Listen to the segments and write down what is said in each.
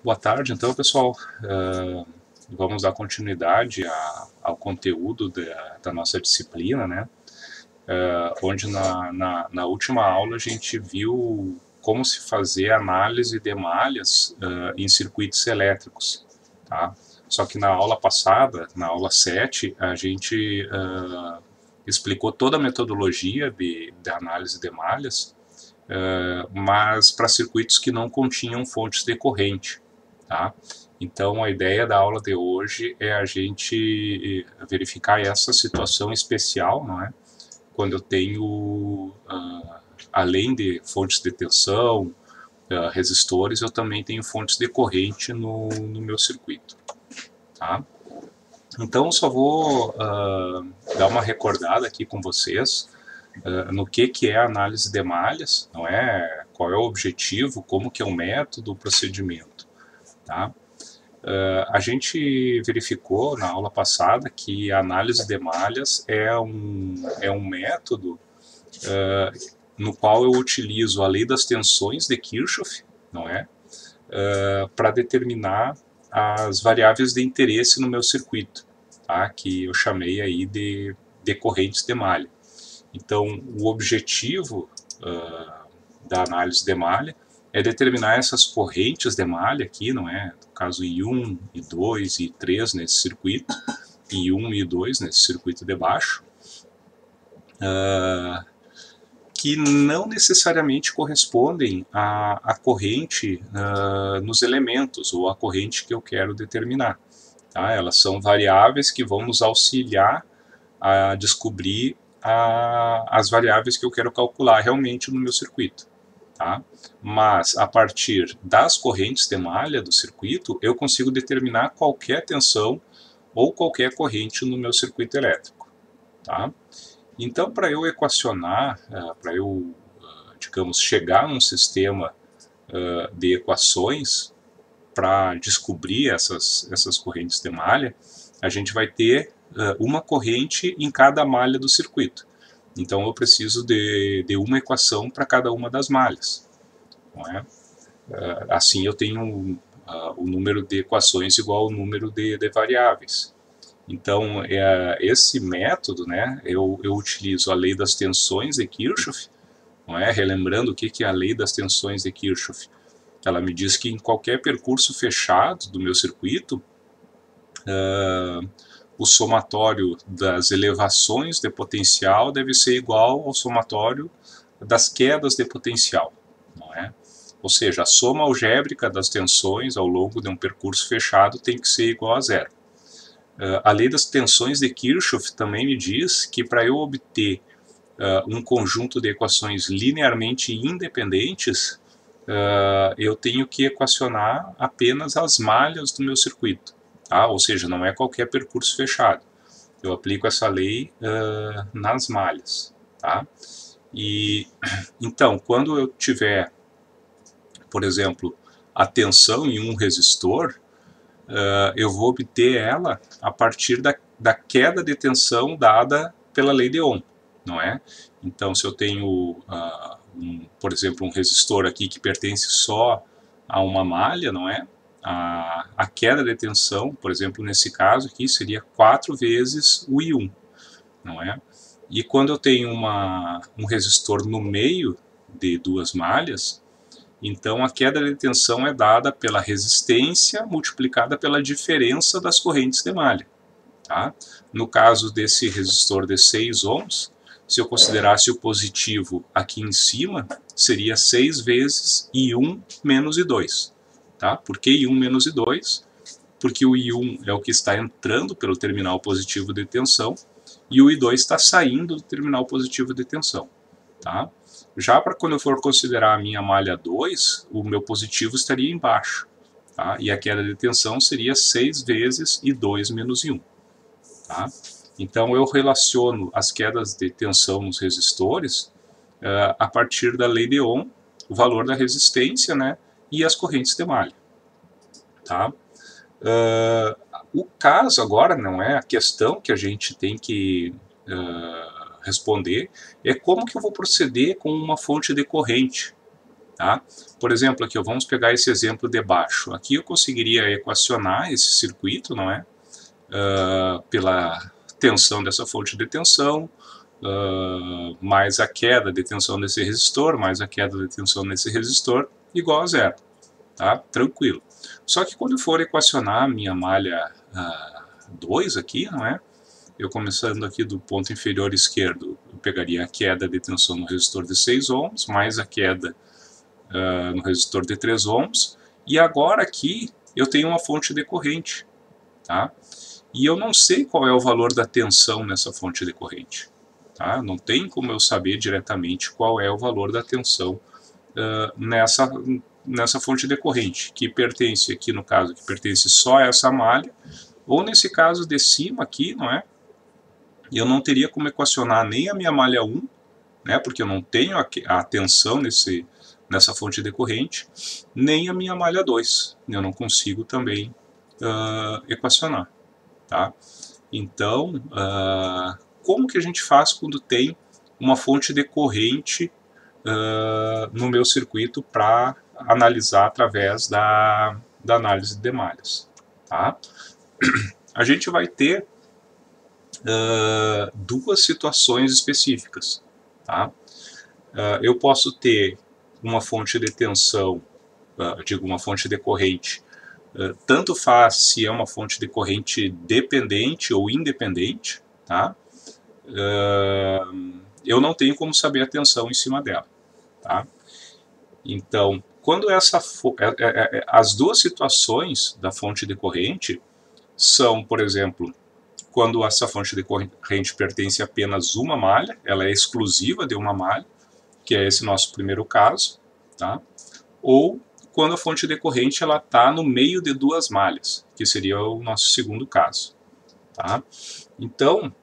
Boa tarde, então, pessoal. Vamos dar continuidade ao conteúdo da nossa disciplina, né? Onde na última aula a gente viu como se fazer análise de malhas em circuitos elétricos, tá? Só que na aula passada, na aula 7, a gente explicou toda a metodologia de análise de malhas, mas para circuitos que não continham fontes de corrente, tá? Então, a ideia da aula de hoje é a gente verificar essa situação especial, não é? Quando eu tenho, além de fontes de tensão, resistores, eu também tenho fontes de corrente no meu circuito, tá? Então, só vou dar uma recordada aqui com vocês no que é a análise de malhas, não é? Qual é o objetivo, como que é o método, o procedimento, tá? A gente verificou na aula passada que a análise de malhas é um método no qual eu utilizo a lei das tensões de Kirchhoff, não é? Para determinar as variáveis de interesse no meu circuito, tá? Que eu chamei aí de correntes de malha. Então, o objetivo da análise de malha é determinar essas correntes de malha aqui, não é? No caso I1, I2 e I3 nesse circuito, I1 e I2 nesse circuito de baixo, que não necessariamente correspondem à corrente nos elementos ou à corrente que eu quero determinar. Tá? Elas são variáveis que vão nos auxiliar a descobrir as variáveis que eu quero calcular realmente no meu circuito. Tá? Mas a partir das correntes de malha do circuito, eu consigo determinar qualquer tensão ou qualquer corrente no meu circuito elétrico. Tá? Então, para eu equacionar, para eu, digamos, chegar num sistema de equações para descobrir essas correntes de malha, a gente vai ter uma corrente em cada malha do circuito. Então eu preciso de uma equação para cada uma das malhas. Não é? Assim eu tenho o número de equações igual ao número de variáveis. Então esse método, né, eu utilizo a lei das tensões de Kirchhoff, não é? Relembrando o que é a lei das tensões de Kirchhoff. Ela me diz que em qualquer percurso fechado do meu circuito, o somatório das elevações de potencial deve ser igual ao somatório das quedas de potencial, não é? Ou seja, a soma algébrica das tensões ao longo de um percurso fechado tem que ser igual a zero. A lei das tensões de Kirchhoff também me diz que para eu obter um conjunto de equações linearmente independentes, eu tenho que equacionar apenas as malhas do meu circuito. Tá? Ou seja, não é qualquer percurso fechado. Eu aplico essa lei nas malhas. Tá? E, então, quando eu tiver, por exemplo, a tensão em um resistor, eu vou obter ela a partir da queda de tensão dada pela lei de Ohm, não é? Então, se eu tenho, por exemplo, um resistor aqui que pertence só a uma malha, não é? A queda de tensão, por exemplo, nesse caso aqui, seria 4 vezes o I1, não é? E quando eu tenho um resistor no meio de duas malhas, então a queda de tensão é dada pela resistência multiplicada pela diferença das correntes de malha. Tá? No caso desse resistor de 6 ohms, se eu considerasse o positivo aqui em cima, seria 6 vezes I1 menos I2. Tá? Por que I1 menos I2? Porque o I1 é o que está entrando pelo terminal positivo de tensão e o I2 está saindo do terminal positivo de tensão. Tá? Já para quando eu for considerar a minha malha 2, o meu positivo estaria embaixo. Tá? E a queda de tensão seria 6 vezes I2 menos I1. Tá? Então eu relaciono as quedas de tensão nos resistores a partir da lei de Ohm, o valor da resistência, né, e as correntes de malha. Tá? O caso agora não é a questão que a gente tem que responder, é como que eu vou proceder com uma fonte de corrente. Tá? Por exemplo, aqui, ó, vamos pegar esse exemplo de baixo. Aqui eu conseguiria equacionar esse circuito, não é? Pela tensão dessa fonte de tensão, mais a queda de tensão nesse resistor, mais a queda de tensão nesse resistor, igual a zero. Tá? Tranquilo. Só que quando eu for equacionar a minha malha 2 aqui, não é? Eu começando aqui do ponto inferior esquerdo, eu pegaria a queda de tensão no resistor de 6 ohms, mais a queda no resistor de 3 ohms, e agora aqui eu tenho uma fonte de corrente, tá? E eu não sei qual é o valor da tensão nessa fonte de corrente, tá? Não tem como eu saber diretamente qual é o valor da tensão nessa fonte de corrente, que pertence aqui no caso, que pertence só a essa malha, ou nesse caso de cima aqui, não é? Eu não teria como equacionar nem a minha malha 1, né, porque eu não tenho a tensão nessa fonte de corrente, nem a minha malha 2, eu não consigo também equacionar. Tá? Então, como que a gente faz quando tem uma fonte de corrente no meu circuito para analisar através da análise de malhas? Tá? A gente vai ter duas situações específicas. Tá? Eu posso ter uma fonte de tensão, uma fonte de corrente, tanto faz se é uma fonte de corrente dependente ou independente, tá? Eu não tenho como saber a tensão em cima dela. Tá? Então, quando as duas situações da fonte de corrente são, por exemplo, quando essa fonte de corrente pertence a apenas uma malha, ela é exclusiva de uma malha, que é esse nosso primeiro caso, tá? Ou quando a fonte de corrente está no meio de duas malhas, que seria o nosso segundo caso. Tá? Então,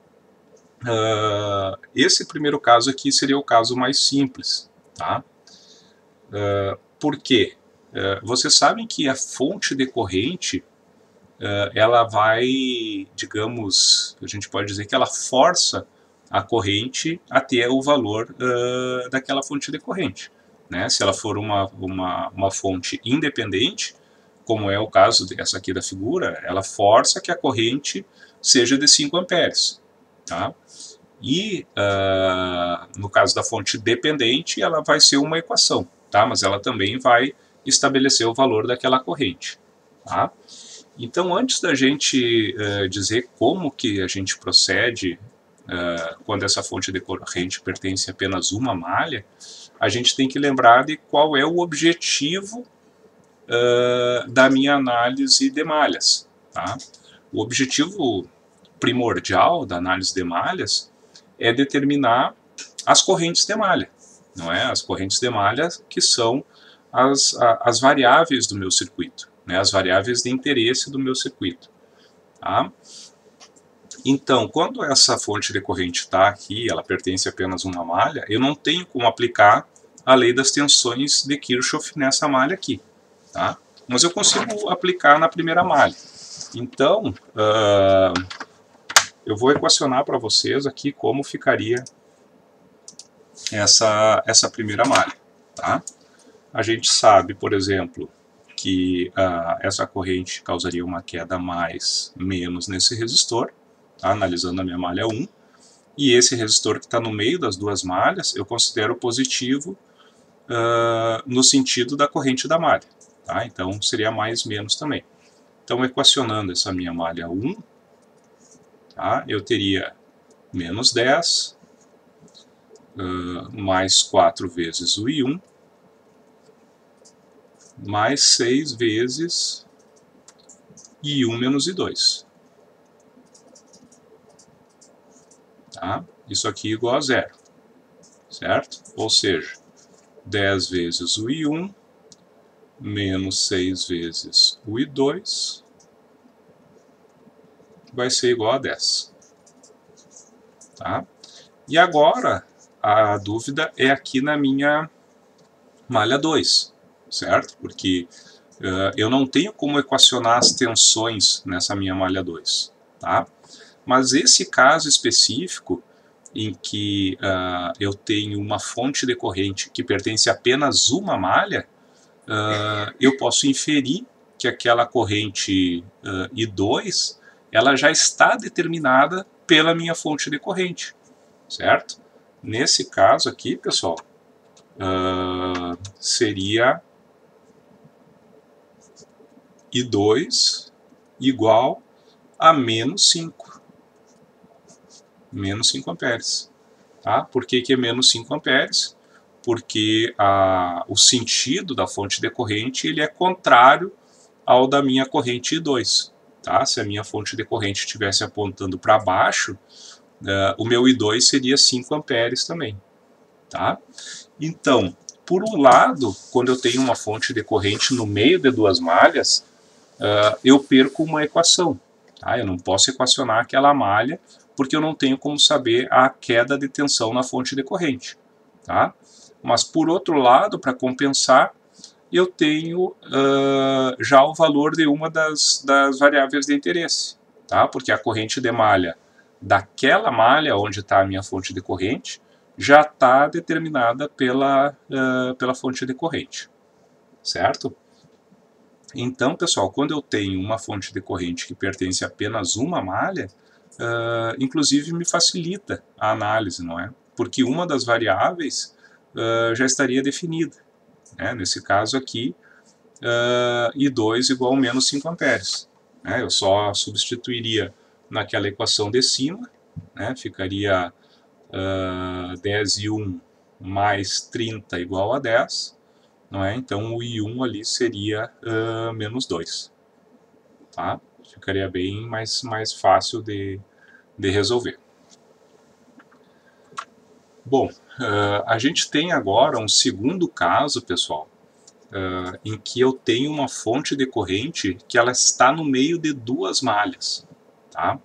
esse primeiro caso aqui seria o caso mais simples. Tá? Por quê? Vocês sabem que a fonte de corrente ela vai, digamos, a gente pode dizer que ela força a corrente a ter o valor daquela fonte de corrente. Né? Se ela for uma fonte independente, como é o caso dessa aqui da figura, ela força que a corrente seja de 5 amperes. Tá? E no caso da fonte dependente, ela vai ser uma equação, tá? Mas ela também vai estabelecer o valor daquela corrente. Tá? Então, antes da gente dizer como que a gente procede quando essa fonte de corrente pertence a apenas uma malha, a gente tem que lembrar de qual é o objetivo da minha análise de malhas. Tá? O objetivo primordial da análise de malhas é determinar as correntes de malha, não é? As correntes de malha que são as variáveis do meu circuito, né? As variáveis de interesse do meu circuito. Tá? Então, quando essa fonte de corrente está aqui, ela pertence a apenas uma malha, eu não tenho como aplicar a lei das tensões de Kirchhoff nessa malha aqui. Tá? Mas eu consigo aplicar na primeira malha. Então, eu vou equacionar para vocês aqui como ficaria essa primeira malha. Tá? A gente sabe, por exemplo, que essa corrente causaria uma queda mais menos nesse resistor, tá? Analisando a minha malha 1, e esse resistor que está no meio das duas malhas, eu considero positivo no sentido da corrente da malha. Tá? Então seria mais menos também. Então, equacionando essa minha malha 1, tá? Eu teria menos 10, mais 4 vezes o I1, mais 6 vezes I1 menos I2. Tá? Isso aqui igual a zero, certo? Ou seja, 10 vezes o I1 menos 6 vezes o I2 vai ser igual a 10. Tá? E agora, a dúvida é aqui na minha malha 2, certo? Porque eu não tenho como equacionar as tensões nessa minha malha 2. Tá? Mas esse caso específico, em que eu tenho uma fonte decorrente que pertence a apenas uma malha, eu posso inferir que aquela corrente I2 ela já está determinada pela minha fonte decorrente, certo? Nesse caso aqui, pessoal, seria I2 igual a menos 5. Menos 5 amperes. Tá? Por que é menos 5 amperes? Porque o sentido da fonte decorrente ele é contrário ao da minha corrente I2. Tá? Se a minha fonte decorrente estivesse apontando para baixo, o meu I2 seria 5 amperes também. Tá? Então, por um lado, quando eu tenho uma fonte decorrente no meio de duas malhas, eu perco uma equação. Tá? Eu não posso equacionar aquela malha, porque eu não tenho como saber a queda de tensão na fonte decorrente. Tá? Mas, por outro lado, para compensar, eu tenho já o valor de uma das variáveis de interesse. Tá? Porque a corrente de malha daquela malha onde está a minha fonte decorrente já está determinada pela fonte decorrente. Certo? Então, pessoal, quando eu tenho uma fonte decorrente que pertence a apenas uma malha, inclusive me facilita a análise, não é? Porque uma das variáveis já estaria definida. Né? Nesse caso aqui, I2 igual a menos 5 amperes. Né? Eu só substituiria naquela equação de cima, né? Ficaria 10I1 mais 30 igual a 10. Não é? Então o I1 ali seria menos 2. Tá? Ficaria bem mais fácil de resolver. Bom, a gente tem agora um segundo caso, pessoal, em que eu tenho uma fonte decorrente que ela está no meio de duas malhas. Tá?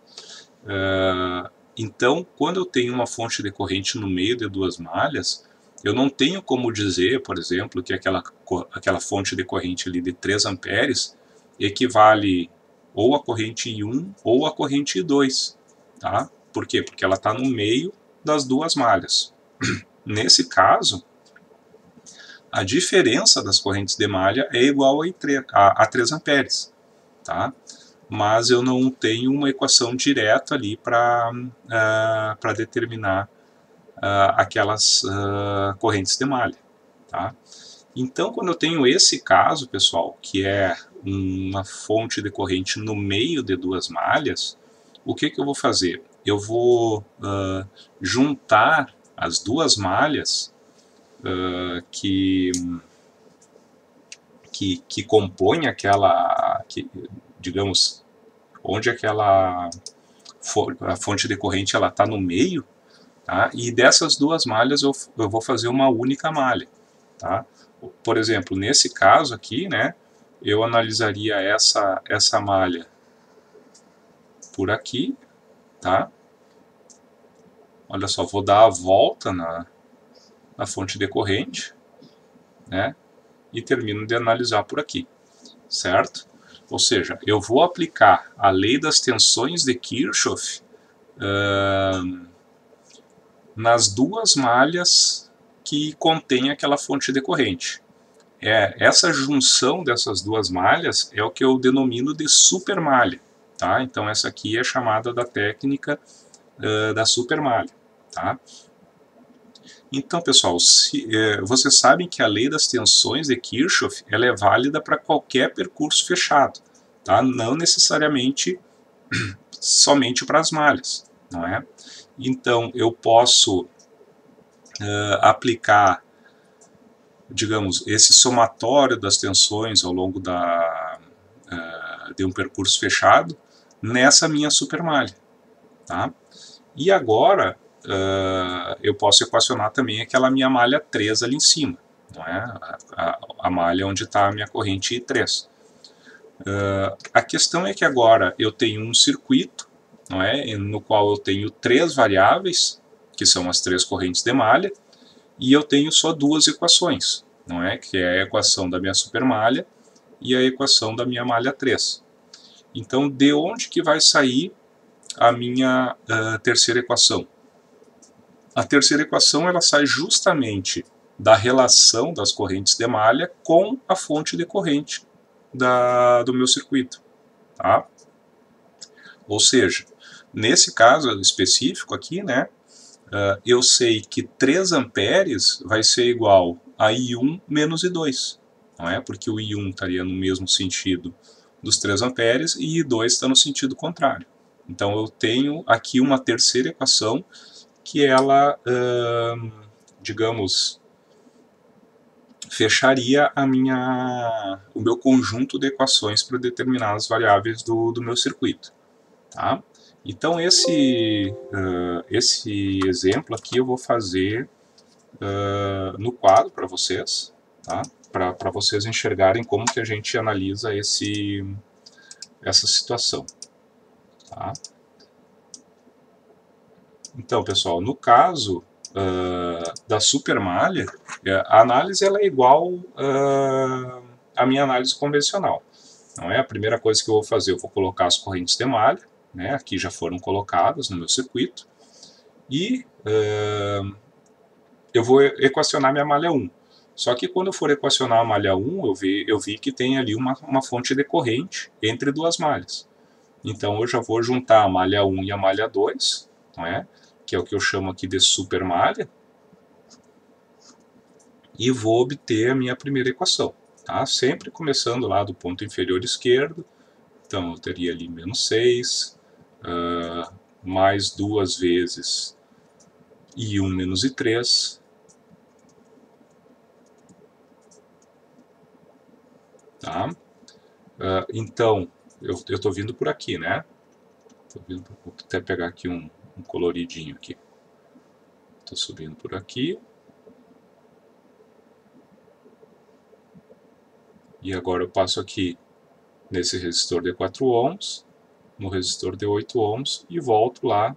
Então, quando eu tenho uma fonte decorrente no meio de duas malhas, eu não tenho como dizer, por exemplo, que aquela fonte decorrente ali de 3 amperes equivale ou a corrente I1 ou a corrente I2. Tá? Por quê? Porque ela está no meio das duas malhas. Nesse caso, a diferença das correntes de malha é igual a 3 amperes. Tá? Mas eu não tenho uma equação direta ali para determinar aquelas correntes de malha. Tá? Então, quando eu tenho esse caso, pessoal, que é uma fonte decorrente no meio de duas malhas, o que eu vou fazer? Eu vou juntar as duas malhas que compõem aquela, digamos, onde a fonte decorrente está no meio, tá? E dessas duas malhas eu vou fazer uma única malha. Tá? Por exemplo, nesse caso aqui, né, eu analisaria essa malha por aqui. Tá? Olha só, vou dar a volta na fonte decorrente, né, e termino de analisar por aqui, certo? Ou seja, eu vou aplicar a lei das tensões de Kirchhoff nas duas malhas que contém aquela fonte decorrente. Essa junção dessas duas malhas é o que eu denomino de supermalha. Tá? Então essa aqui é chamada da técnica da supermalha. Tá? Então, pessoal, vocês sabem que a lei das tensões de Kirchhoff ela é válida para qualquer percurso fechado, tá? Não necessariamente somente para as malhas, não é? Então, eu posso aplicar, digamos, esse somatório das tensões ao longo de um percurso fechado nessa minha supermalha. Tá? E agora eu posso equacionar também aquela minha malha 3 ali em cima, não é? A malha onde está a minha corrente I3. A questão é que agora eu tenho um circuito, não é? No qual eu tenho 3 variáveis, que são as 3 correntes de malha, e eu tenho só 2 equações, não é? Que é a equação da minha supermalha e a equação da minha malha 3. Então, de onde que vai sair a minha terceira equação? A terceira equação ela sai justamente da relação das correntes de malha com a fonte de corrente do meu circuito. Tá? Ou seja, nesse caso específico aqui, né, eu sei que 3 amperes vai ser igual a I1 menos I2. Não é? Porque o I1 estaria no mesmo sentido dos 3 amperes e I2 está no sentido contrário. Então eu tenho aqui uma terceira equação que ela, digamos, fecharia o meu conjunto de equações para determinadas variáveis do meu circuito. Tá? Então esse exemplo aqui eu vou fazer no quadro para vocês, tá? Para vocês enxergarem como que a gente analisa essa situação. Tá? Então, pessoal, no caso da supermalha, a análise ela é igual à minha análise convencional. Não é? A primeira coisa que eu vou fazer, eu vou colocar as correntes de malha, né? Aqui já foram colocadas no meu circuito, e eu vou equacionar minha malha 1. Só que quando eu for equacionar a malha 1, eu vi que tem ali uma fonte de corrente entre duas malhas. Então eu já vou juntar a malha 1 e a malha 2, não é? Que é o que eu chamo aqui de supermalha, e vou obter a minha primeira equação. Tá? Sempre começando lá do ponto inferior esquerdo. Então eu teria ali menos 6, mais 2 vezes I1 menos I3, tá? Então, eu estou vindo por aqui, né? Vou até pegar aqui um coloridinho aqui. Estou subindo por aqui. E agora eu passo aqui nesse resistor de 4 ohms, no resistor de 8 ohms e volto lá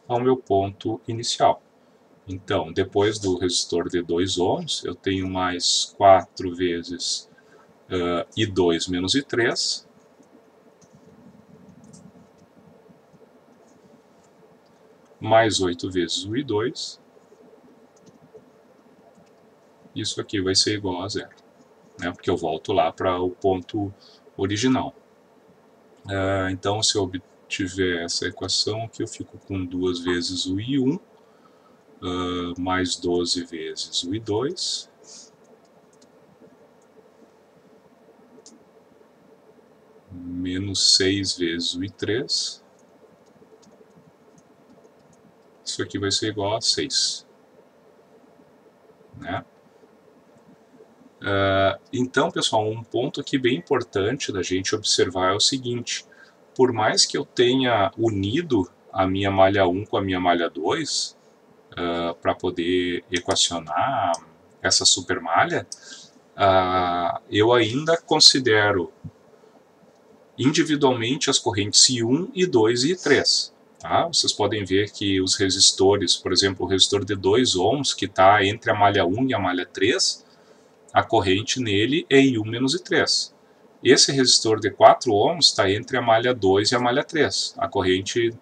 ao meu ponto inicial. Então, depois do resistor de 2 ohms, eu tenho mais 4 vezes I2 menos I3, mais 8 vezes o I2, isso aqui vai ser igual a zero, né? Porque eu volto lá para o ponto original. Então, se eu obtiver essa equação aqui, eu fico com 2 vezes o I1, mais 12 vezes o I2, menos 6 vezes o I3, isso aqui vai ser igual a 6. Né? Então, pessoal, um ponto aqui bem importante da gente observar é o seguinte: por mais que eu tenha unido a minha malha 1 com a minha malha 2 para poder equacionar essa supermalha, eu ainda considero individualmente as correntes I1, I2 e I3. Tá? Vocês podem ver que os resistores, por exemplo, o resistor de 2 ohms, que está entre a malha 1 e a malha 3, a corrente nele é I1 menos I3. Esse resistor de 4 ohms está entre a malha 2 e a malha 3.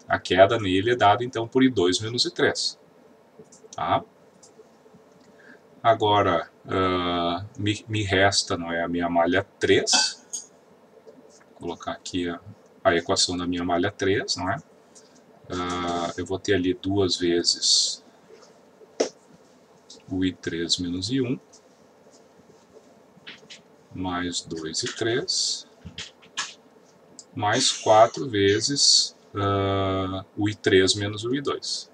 A queda nele é dada então por I2 menos I3. Tá? Agora, me resta, não é, a minha malha 3. Vou colocar aqui a equação da minha malha 3, não é? Eu vou ter ali 2 vezes o I3 menos I1, mais 2 e 3, mais 4 vezes o I3 menos o I2.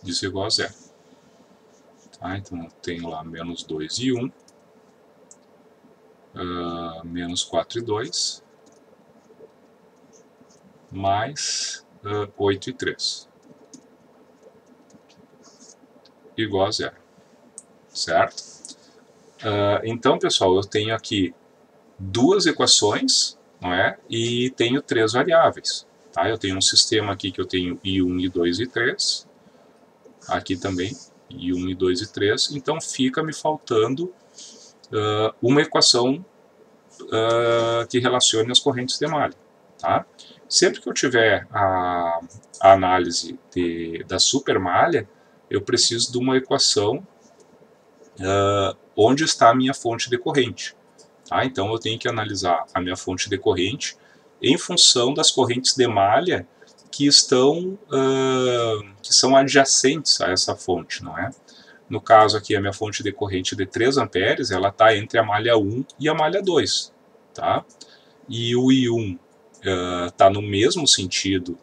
Isso é igual a zero. Tá? Então eu tenho lá menos 2 e 1, menos 4 e 2, mais 8 e 3. Igual a zero. Certo? Então, pessoal, eu tenho aqui duas equações, não é? E tenho 3 variáveis. Tá? Eu tenho um sistema aqui que eu tenho I1, I2 e I3. Aqui também, I1, I2 e 3. Então, fica me faltando uma equação que relacione as correntes de malha. Tá? Sempre que eu tiver a análise da supermalha, eu preciso de uma equação onde está a minha fonte decorrente. Tá? Então eu tenho que analisar a minha fonte decorrente em função das correntes de malha que são adjacentes a essa fonte, não é? No caso aqui, a minha fonte decorrente de 3 amperes, ela está entre a malha 1 e a malha 2, tá? E o I1 está no mesmo sentido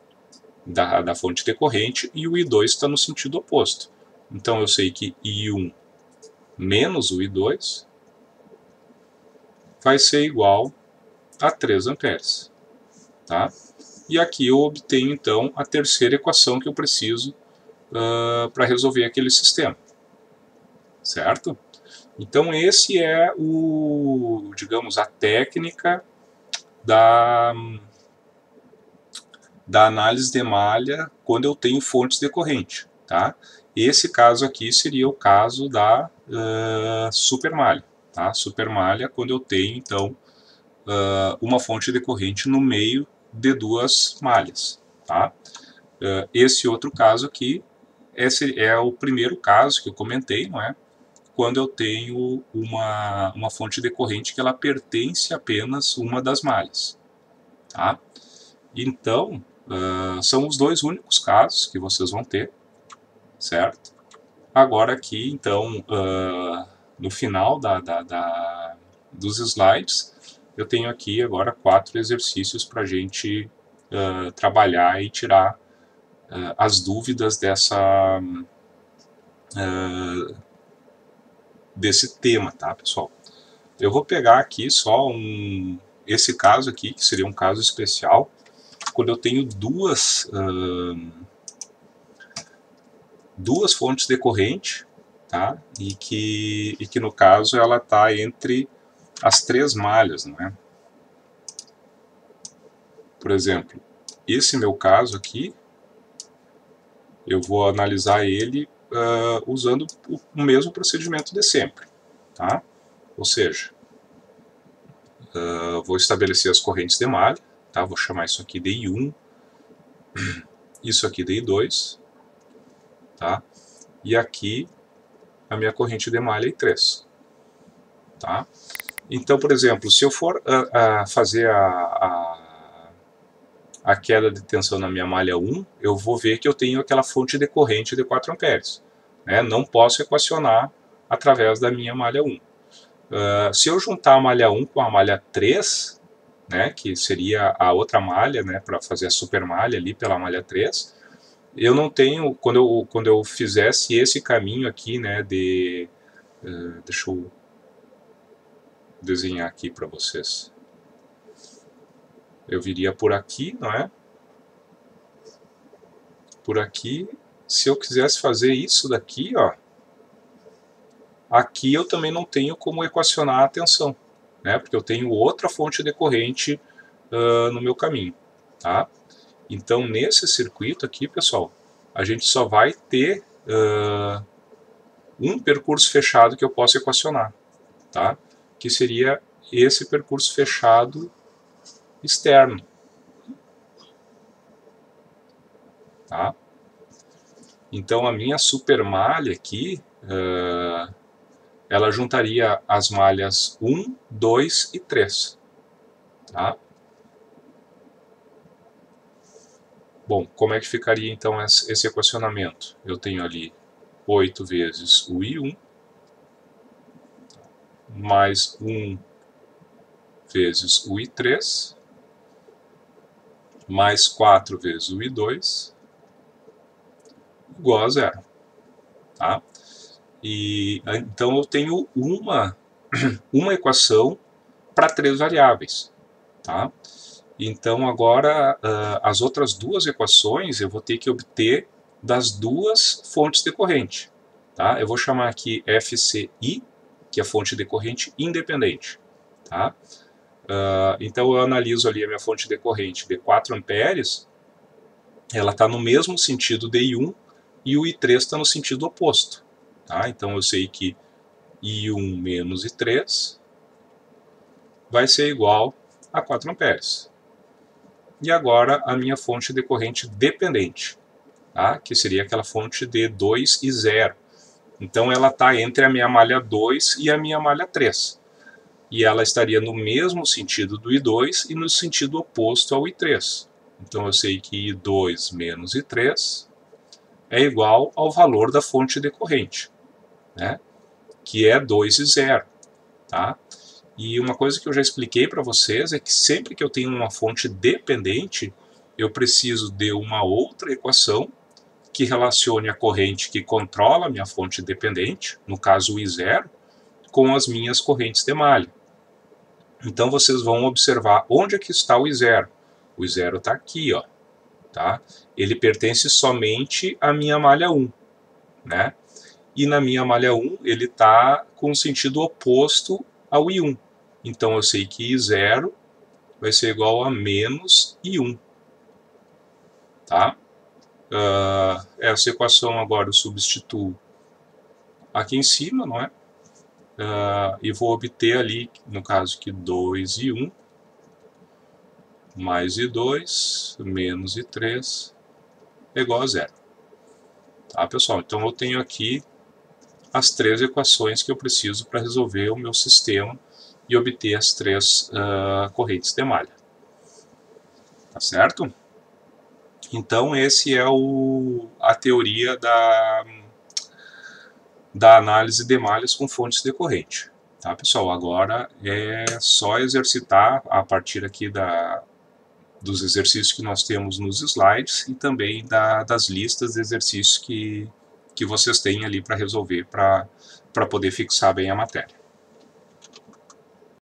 da fonte decorrente e o I2 está no sentido oposto. Então eu sei que I1 menos o I2 vai ser igual a 3 amperes, tá? E aqui eu obtenho então a terceira equação que eu preciso para resolver aquele sistema, certo? Então esse é digamos, a técnica da análise de malha quando eu tenho fontes decorrentes, tá? Esse caso aqui seria o caso da supermalha, tá? Supermalha quando eu tenho então uma fonte decorrente no meio de duas malhas, tá? Esse outro caso aqui, esse é o primeiro caso que eu comentei, não é? Quando eu tenho uma fonte decorrente que ela pertence apenas a uma das malhas, tá? Então, são os dois únicos casos que vocês vão ter, certo? Agora aqui, então, no final dos slides, eu tenho aqui agora 4 exercícios para a gente trabalhar e tirar as dúvidas desse tema, tá, pessoal? Eu vou pegar aqui só esse caso aqui, que seria um caso especial, quando eu tenho duas fontes decorrentes, tá? E que no caso ela está entre as 3 malhas, não é? Por exemplo, esse meu caso aqui, eu vou analisar ele usando o mesmo procedimento de sempre, tá? Ou seja, vou estabelecer as correntes de malha, tá? Vou chamar isso aqui de I1, isso aqui de I2, tá? E aqui a minha corrente de malha I3, tá? Então, por exemplo, se eu for fazer a queda de tensão na minha malha 1, eu vou ver que eu tenho aquela fonte decorrente de 4 amperes. Né? Não posso equacionar através da minha malha 1. Se eu juntar a malha 1 com a malha 3, né, que seria a outra malha, né, para fazer a supermalha ali pela malha 3, eu não tenho, quando eu fizesse esse caminho aqui, né, deixa eu desenhar aqui para vocês. Eu viria por aqui, não é? Por aqui, se eu quisesse fazer isso daqui, ó, aqui eu também não tenho como equacionar a tensão, né? Porque eu tenho outra fonte decorrente no meu caminho, tá? Então, nesse circuito aqui, pessoal, a gente só vai ter um percurso fechado que eu posso equacionar, tá? Que seria esse percurso fechado externo, tá? Então a minha supermalha aqui, ela juntaria as malhas 1, 2 e 3, tá? Bom, como é que ficaria então esse equacionamento? Eu tenho ali 8 vezes o I1, mais 1 vezes o I3, mais 4 vezes o I2, igual a zero, tá? E então eu tenho uma equação para 3 variáveis, tá? Então agora as outras duas equações eu vou ter que obter das duas fontes decorrentes, tá? Eu vou chamar aqui FCI, que é a fonte decorrente independente, tá? Então eu analiso ali a minha fonte decorrente de 4 amperes, ela está no mesmo sentido de I1 e o I3 está no sentido oposto. Tá? Então eu sei que I1 menos I3 vai ser igual a 4 amperes. e agora a minha fonte decorrente dependente, tá? Que seria aquela fonte de 2 e 0. Então ela está entre a minha malha 2 e a minha malha 3. E ela estaria no mesmo sentido do I2 e no sentido oposto ao I3. Então eu sei que I2 menos I3 é igual ao valor da fonte decorrente, né? Que é 2 e 0. Tá? E uma coisa que eu já expliquei para vocês é que sempre que eu tenho uma fonte dependente, eu preciso de uma outra equação que relacione a corrente que controla a minha fonte dependente, no caso o I0, com as minhas correntes de malha. Então vocês vão observar onde é que está o I0. O I0 está aqui, ó, tá? Ele pertence somente à minha malha 1, né? E na minha malha 1 ele está com o sentido oposto ao I1. Então eu sei que I0 vai ser igual a menos I1. Tá? Essa equação agora eu substituo aqui em cima, não é? E vou obter ali, no caso que 2 e 1, mais I2, menos I3, é igual a 0. Tá, pessoal? Então eu tenho aqui as 3 equações que eu preciso para resolver o meu sistema e obter as 3 correntes de malha. Tá certo? Então esse é a teoria da análise de malhas com fontes de corrente. Tá, pessoal? Agora é só exercitar a partir aqui dos exercícios que nós temos nos slides e também das listas de exercícios que vocês têm ali para resolver, para poder fixar bem a matéria.